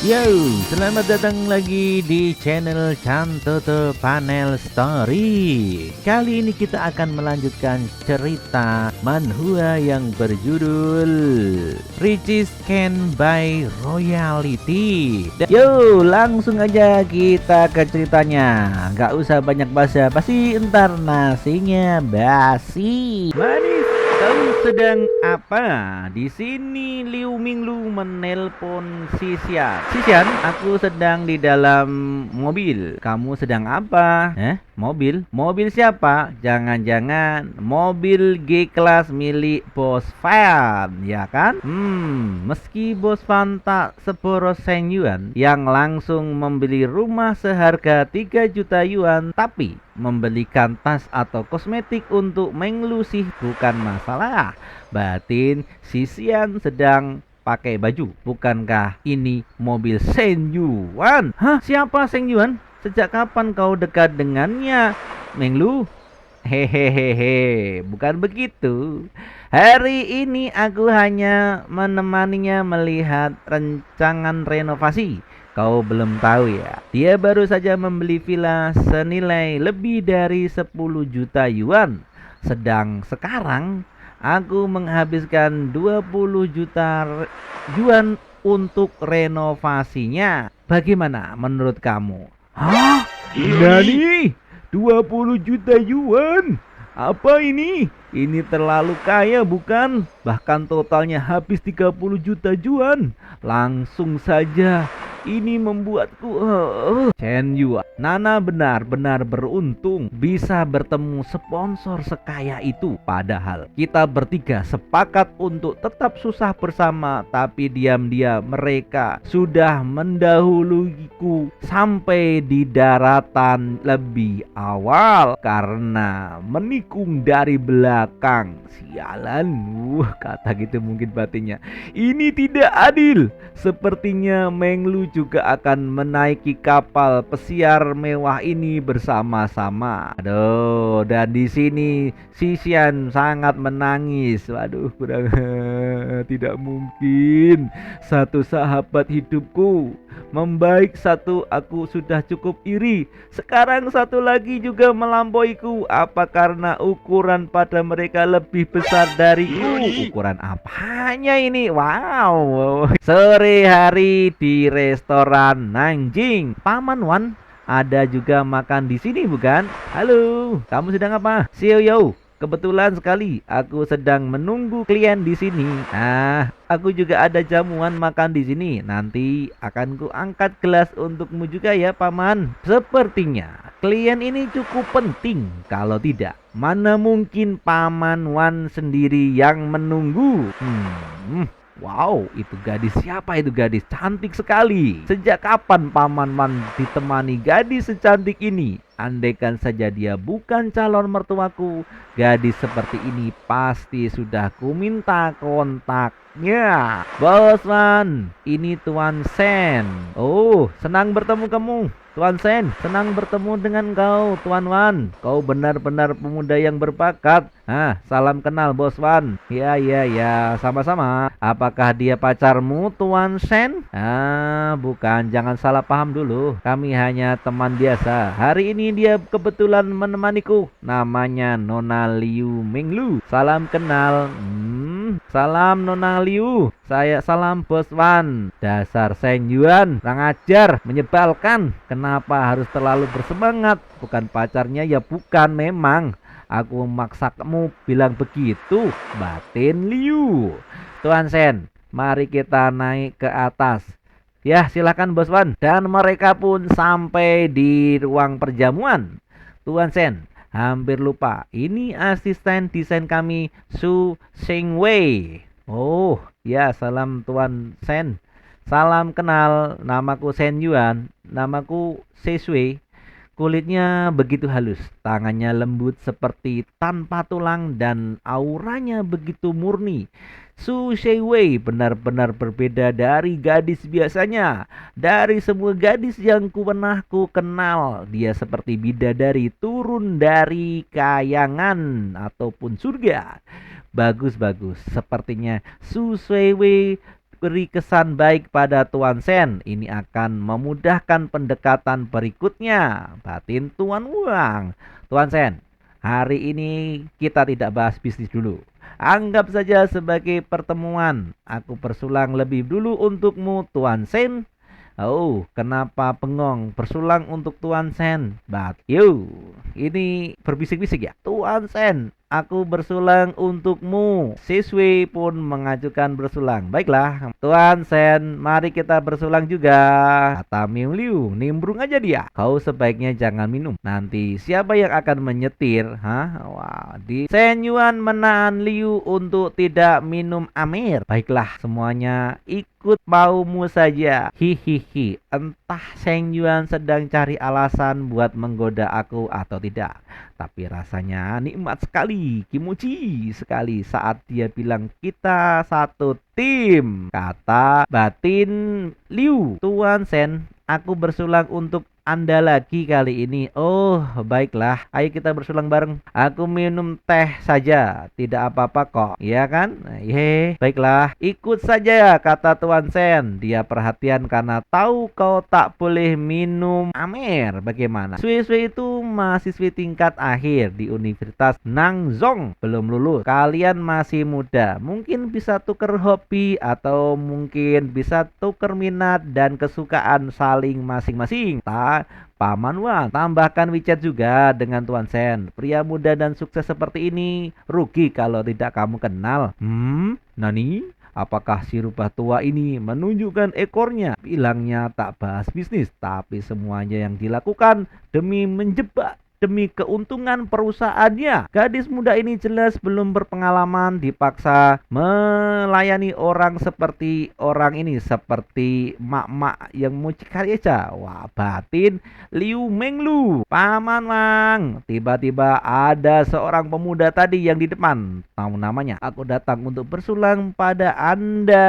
Yo, selamat datang lagi di channel Cantoto Panel Story. Kali ini kita akan melanjutkan cerita manhwa yang berjudul Riches Can Buy Royalty. Yo, langsung aja kita ke ceritanya. Gak usah banyak basa-basi, entar nasinya basi. Manis. Kamu sedang apa? Di sini Liu Minglu menelpon Sisian. Sisian, aku sedang di dalam mobil. Kamu sedang apa? Mobil? Mobil siapa? Jangan-jangan mobil G-Class milik Bos Fan, ya kan? Meski Bos Fan tak seboros Seng Yuan yang langsung membeli rumah seharga 3 juta yuan, tapi membelikan tas atau kosmetik untuk Menglu sih bukan masalah. Batin Sisian sedang pakai baju. Bukankah ini mobil Seng Yuan? Hah? Siapa Seng Yuan? Sejak kapan kau dekat dengannya, Menglu? Hehehehe, bukan begitu. Hari ini aku hanya menemaninya melihat rancangan renovasi. Kau belum tahu ya, dia baru saja membeli villa senilai lebih dari 10 juta yuan. Sedang sekarang aku menghabiskan 20 juta yuan untuk renovasinya. Bagaimana menurut kamu? Hah? Nani? 20 juta yuan? Apa ini? Ini terlalu kaya bukan? Bahkan totalnya habis 30 juta yuan. Langsung saja. Ini membuatku Chen Yuan, Nana benar-benar beruntung bisa bertemu sponsor sekaya itu. Padahal kita bertiga sepakat untuk tetap susah bersama, tapi diam-diam mereka sudah mendahuluiku sampai di daratan lebih awal karena menikung dari belakang. Sialan, kata gitu mungkin batinnya. Ini tidak adil. Sepertinya Menglu juga akan menaiki kapal pesiar mewah ini bersama-sama. Aduh, dan di sini Sisian sangat menangis. Waduh, kurang tidak mungkin. Satu sahabat hidupku membaik, satu aku sudah cukup iri. Sekarang satu lagi juga melampauiku. Apa karena ukuran pada mereka lebih besar dariku? Ukuran apanya ini? Wow. Sore hari di restoran Nanjing. Paman Wan ada juga makan di sini bukan? Halo, kamu sedang apa? Xiao, kebetulan sekali aku sedang menunggu klien di sini. Aku juga ada jamuan makan di sini. Nanti akan ku angkat gelas untukmu juga ya, Paman. Sepertinya klien ini cukup penting. Kalau tidak, mana mungkin Paman Wan sendiri yang menunggu. Wow, itu gadis siapa itu gadis? Cantik sekali. Sejak kapan Paman Wan ditemani gadis secantik ini? Andaikan saja dia bukan calon mertuaku, gadis seperti ini pasti sudah kuminta kontaknya. Bos Wan, ini Tuan Sen. Oh, senang bertemu kamu, Tuan Sen. Senang bertemu dengan kau, Tuan Wan. Kau benar-benar pemuda yang berbakat. Salam kenal Bos Wan. Ya, sama-sama. Apakah dia pacarmu, Tuan Sen? Bukan, jangan salah paham dulu. Kami hanya teman biasa. Hari ini dia kebetulan menemaniku. Namanya Nona Liu Minglu. Salam kenal. Salam Nona Liu. Saya salam Bos Wan. Dasar Seng Yuan, kurang ajar, menyebalkan. Kenapa harus terlalu bersemangat? Bukan pacarnya ya bukan memang. Aku memaksa kamu bilang begitu, batin Liu. Tuan Sen, mari kita naik ke atas. Ya, silakan Bos Wan. Dan mereka pun sampai di ruang perjamuan. Tuan Sen, hampir lupa. Ini asisten desain kami, Su Xingwei. Oh, ya, salam Tuan Sen. Salam kenal, namaku Sen Yuan. Namaku Sesui. Kulitnya begitu halus, tangannya lembut seperti tanpa tulang, dan auranya begitu murni. Su Shewei benar-benar berbeda dari gadis biasanya. Dari semua gadis yang pernah ku kenal, dia seperti bidadari turun dari kayangan ataupun surga. Bagus-bagus, sepertinya Su Shewei beri kesan baik pada Tuan Sen. Ini akan memudahkan pendekatan berikutnya. Batin Tuan Wang. Tuan Sen, hari ini kita tidak bahas bisnis dulu. Anggap saja sebagai pertemuan. Aku bersulang lebih dulu untukmu, Tuan Sen. Oh, kenapa bengong? Bersulang untuk Tuan Sen. Yo, ini berbisik-bisik ya. Tuan Sen, aku bersulang untukmu. Siswi pun mengajukan bersulang. Baiklah, Tuan Sen, mari kita bersulang juga. Kata Miu Liu, nimbrung aja dia. Kau sebaiknya jangan minum. Nanti siapa yang akan menyetir? Hah? Wah, di Sen Yuan menahan Liu untuk tidak minum amer. Baiklah, semuanya ikut maumu saja. Hihihi. Entah Seng Yuan sedang cari alasan buat menggoda aku atau tidak. Tapi rasanya nikmat sekali, kimochi sekali saat dia bilang kita satu tim. Kata batin Liu, Tuan Sen, aku bersulang untuk Anda lagi kali ini. Oh, baiklah. Ayo kita bersulang bareng. Aku minum teh saja. Tidak apa-apa kok. Iya kan? Baiklah. Ikut saja, kata Tuan Sen. Dia perhatian karena tahu kau tak boleh minum amer. Bagaimana? Sui-sui itu mahasiswi tingkat akhir di Universitas Nangzong. Belum lulus. Kalian masih muda. Mungkin bisa tuker hobi atau mungkin bisa tuker minat dan kesukaan saling masing-masing. Paman Wan, tambahkan WeChat juga dengan Tuan Sen. Pria muda dan sukses seperti ini, rugi kalau tidak kamu kenal. Nani? Apakah si rubah tua ini menunjukkan ekornya? Bilangnya tak bahas bisnis, tapi semuanya yang dilakukan demi menjebak, demi keuntungan perusahaannya. Gadis muda ini jelas belum berpengalaman, dipaksa melayani orang seperti orang ini, seperti mak-mak yang mucikari aja. Wah, batin Liu Menglu. Paman Wang, tiba-tiba ada seorang pemuda tadi yang di depan. Tahu namanya? Aku datang untuk bersulang pada Anda.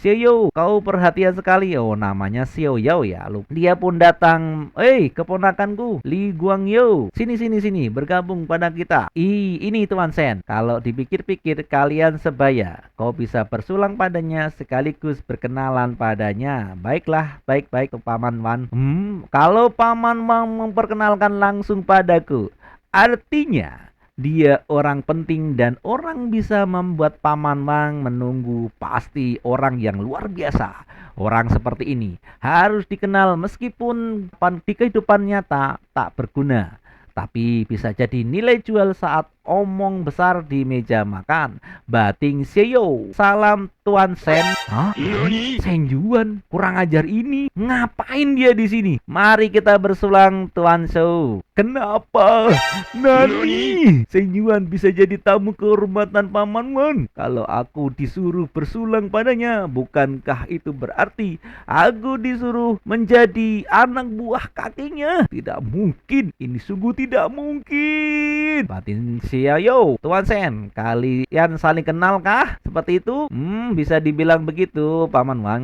Xiao, kau perhatian sekali. Oh, namanya Xiao Yao ya. Dia pun datang. Keponakanku, Li Guang Yo, sini, bergabung pada kita. Ini Tuan Sen. Kalau dipikir-pikir kalian sebaya. Kau bisa bersulang padanya sekaligus berkenalan padanya. Baiklah, baik Paman Wan. Kalau Paman Wan memperkenalkan langsung padaku, artinya dia orang penting dan orang bisa membuat Paman Wang menunggu. Pasti orang yang luar biasa. Orang seperti ini harus dikenal meskipun di kehidupan nyata tak berguna, tapi bisa jadi nilai jual saat omong besar di meja makan. Bating Xiao, salam Tuan Sen. Hah? Seng Yuan, kurang ajar ini. Ngapain dia di sini? Mari kita bersulang Tuan Shou. Kenapa? Nani? Seng Yuan bisa jadi tamu kehormatan Paman Wan. Kalau aku disuruh bersulang padanya, bukankah itu berarti aku disuruh menjadi anak buah kakinya? Tidak mungkin. Ini sungguh tidak mungkin. Batin Xiao, Tuan Sen, kalian saling kenal kah? Seperti itu? Bisa dibilang begitu, Paman Wang.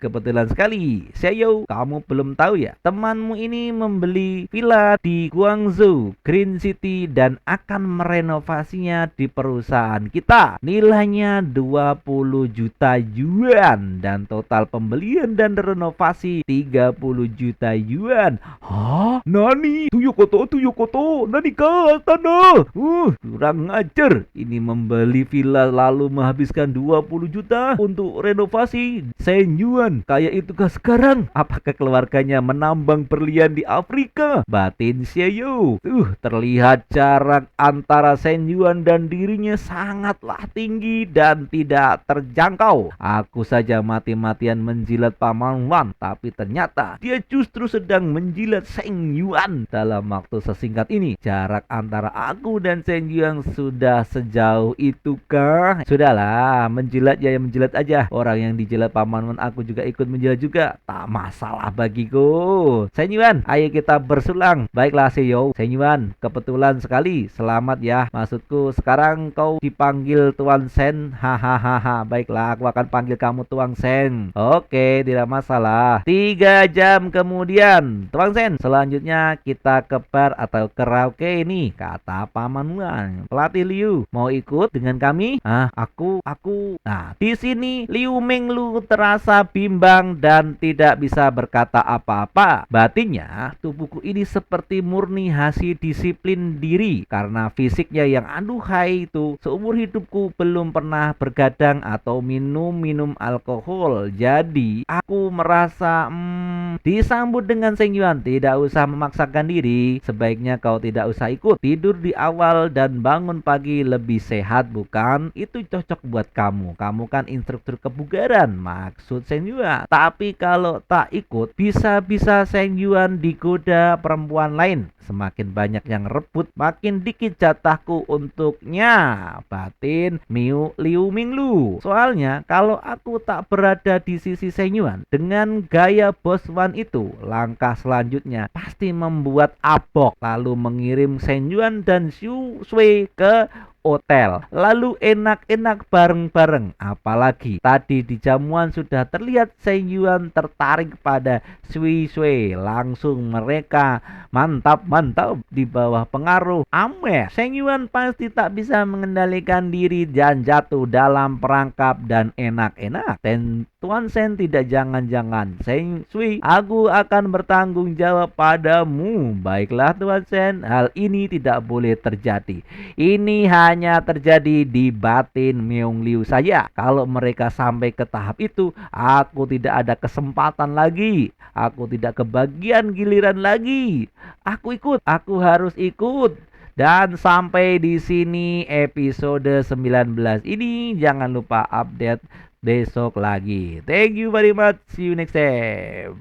Kebetulan sekali. Xiao, kamu belum tahu ya? Temanmu ini membeli villa di Guangzhou Green City dan akan merenovasinya di perusahaan kita. Nilainya 20 juta yuan dan total pembelian dan renovasi 30 juta yuan. Hah? Nani? Tuyokoto, nani ka? Tanah. Kurang ajar. Ini membeli villa lalu menghabiskan 20 juta untuk renovasi. Seng Yuan, kayak itu kah sekarang? Apakah keluarganya menambang berlian di Afrika? Batin Xiao. Terlihat jarak antara Seng Yuan dan dirinya sangatlah tinggi dan tidak terjangkau. Aku saja mati-matian menjilat Paman Wan, tapi ternyata dia justru sedang menjilat Seng Yuan. Dalam waktu sesingkat ini, jarak antara aku dan Seng Yuan sudah sejauh itu kah? Sudahlah, menjilat ya menjilat aja. Orang yang dijilat Paman Wan aku juga ikut menjilat juga. Tak masalah bagiku. Seng Yuan, ayo kita bersulang. Baiklah Xiao. Seng Yuan, kebetulan sekali. Selamat ya. Maksudku sekarang kau dipanggil Tuan Sen. Hahaha. Baiklah, aku akan panggil kamu Tuan Sen. Oke, tidak masalah. 3 jam kemudian, Tuan Sen, selanjutnya kita ke bar atau karaoke ini, kata kata Paman Wan. Pelatih Liu, mau ikut dengan kami? Aku. Nah, di sini Liu Minglu terasa bimbang dan tidak bisa berkata apa-apa. Batinnya, tubuhku ini seperti murni hasil disiplin diri karena fisiknya yang aduhai itu. Seumur hidupku belum pernah bergadang atau minum alkohol. Jadi, aku merasa disambut dengan Seng Yuan. Tidak usah memaksakan diri. Sebaiknya kau tidak usah ikut. Tidur di awal dan bangun pagi lebih sehat, bukan? Itu cocok buat kamu. Kamu kan instruktur kebugaran, maksud Seng Yuan. Tapi kalau tak ikut, bisa-bisa Seng Yuan digoda perempuan lain. Semakin banyak yang rebut, makin dikit jatahku untuknya. Batin Liu Minglu. Soalnya kalau aku tak berada di sisi Seng Yuan dengan gaya Bos Wan itu, langkah selanjutnya pasti membuat abok, lalu mengirim Seng Yuan dan Xu Shui ke hotel, lalu enak-enak bareng-bareng. Apalagi tadi di jamuan sudah terlihat Seng Yuan tertarik pada Shui Shui. Langsung mereka mantap di bawah pengaruh Amer. Seng Yuan pasti tak bisa mengendalikan diri dan jatuh dalam perangkap dan enak-enak. Dan Tuan Sen tidak, jangan-jangan Seng Shui, aku akan bertanggung jawab padamu. Baiklah Tuan Sen, hal ini tidak boleh terjadi. Ini hanya terjadi di batin Meong Liu saja. Kalau mereka sampai ke tahap itu, aku tidak ada kesempatan lagi. Aku tidak kebagian giliran lagi. Aku harus ikut. Dan sampai di sini episode 19 ini. Jangan lupa update besok lagi. Thank you very much. See you next time.